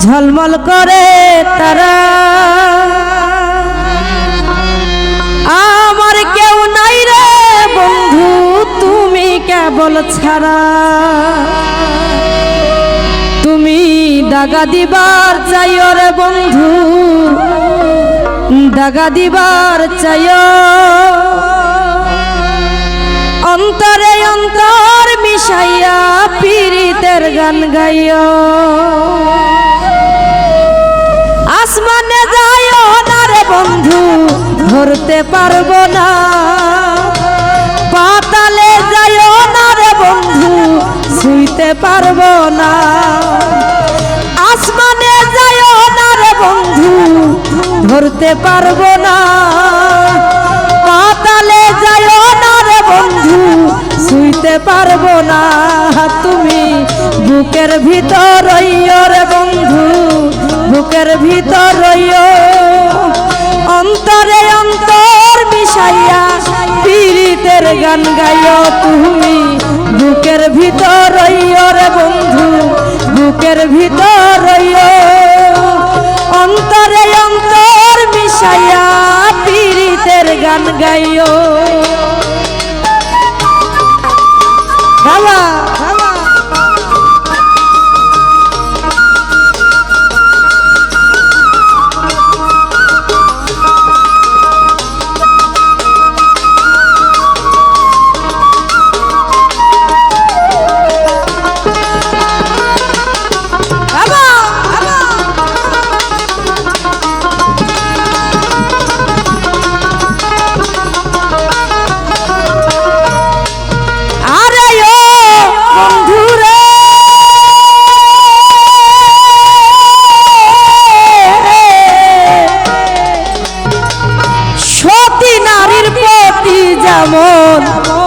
ঝলমল করে তারা, আমার কেউ নাই রে বন্ধু তুমি কেবল ছাড়া। তুমি দাগা দিবার চাইও রে বন্ধু, দাগা দিবার চাইও, অন্তরে অন্তর মিশাইয়া পীড়িতের গান গাইও। আসমানে যাইও না রে বন্ধু ধরতে পারবো না, পাতালে যাইও না রে বন্ধু ছুঁইতে পারবো না। আসমানে যাইও না রে বন্ধু ধরতে পারবো না, পাতালে যাইও না রে বন্ধু ছুঁইতে পারবো না। তুমি বুকের ভিতর রইও রে বন্ধু, বুকের ভিতর রইও, অন্তরে অন্তর মিশাইয়া পীড়িতের গান গাইও। তুমি বুকের ভিতর রইও রে বন্ধু, বুকের ভিতর রইও, অন্তরে অন্তর মিশাইয়া পীড়িতের গান গাইও। বাবা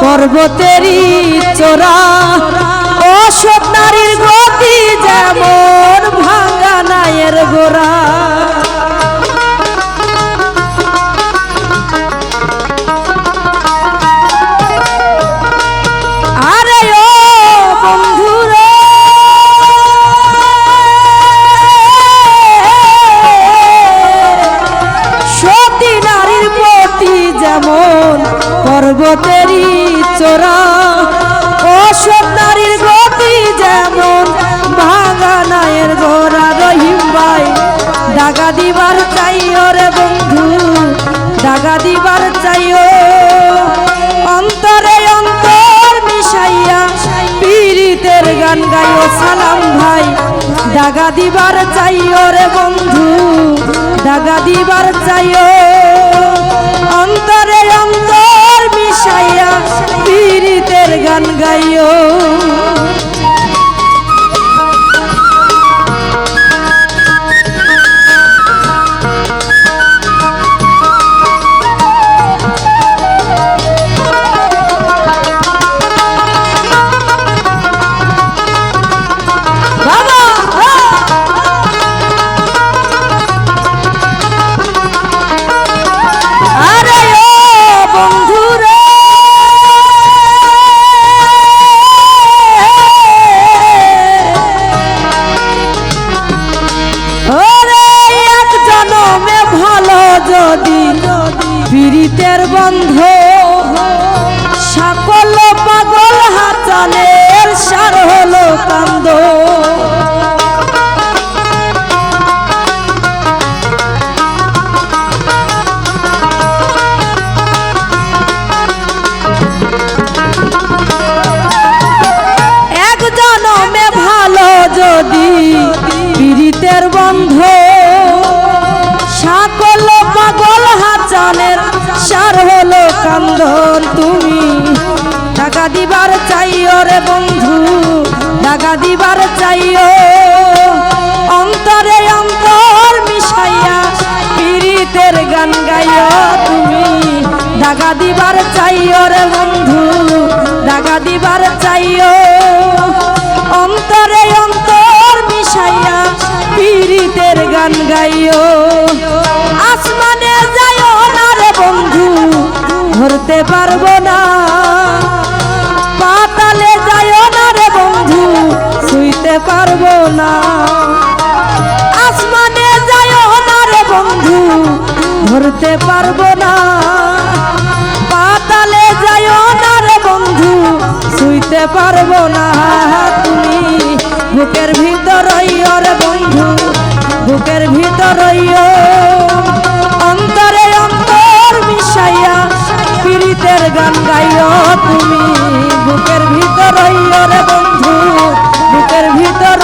পর্বতেরই চোরা, অসৎ নারীর গতি যেমন ভাঙা নায়ের গোড়া। আরে ও বন্ধু রে, সতী নারীর প্রতি যেমন পর্বতেরই চোরা, অসৎ নারীর গতি যেমন ভাঙা নায়ের গোড়া। রহিম ভাই দাগা দিবার চাইও রে বন্ধু, দাগা দিবার চাইও, অন্তরে অন্তর মিশাইয়া পীড়িতের গান গাইও। সালাম ভাই দাগা দিবার চাইও রে বন্ধু, দাগা দিবার চাইও, অন্তরে অন্তর মিশাইয়া পীড়িতের গান গাইও। পীড়িতের বন্ধ সকল পাগল হাচানের সার হলো কান্দ। এক জনমে ভালো যদি পীড়িতের বন্ধ সকল পাগল হাচানের সার হলো কান্দন। তুমি দাগা দিবার চাইও রে বন্ধু, দাগা দিবার চাইও, অন্তরে অন্তর মিশাইয়া পীড়িতের গান গাইও। তুমি দাগা দিবার চাইও রে বন্ধু, দাগা দিবার চাইও, অন্তরে অন্তর মিশাইয়া পীড়িতের গান গাইও। আসমানে যাইও না রে বন্ধু ধরতে পারবো না, পাতালে যাইও না রে বন্ধু ছুঁইতে পারবো না। শুইতে পারবো না। পাতালে যাইও না রে বন্ধু, শুইতে পারবো না। তুমি বুকের ভিতর রইও রে বন্ধু, বুকের ভিতর রইও। অন্তরে অন্তর মিশাইয়া পীড়িতের গান গাইও। তুমি বুকের ভিতর রইও রে বন্ধু, বুকের ভিতর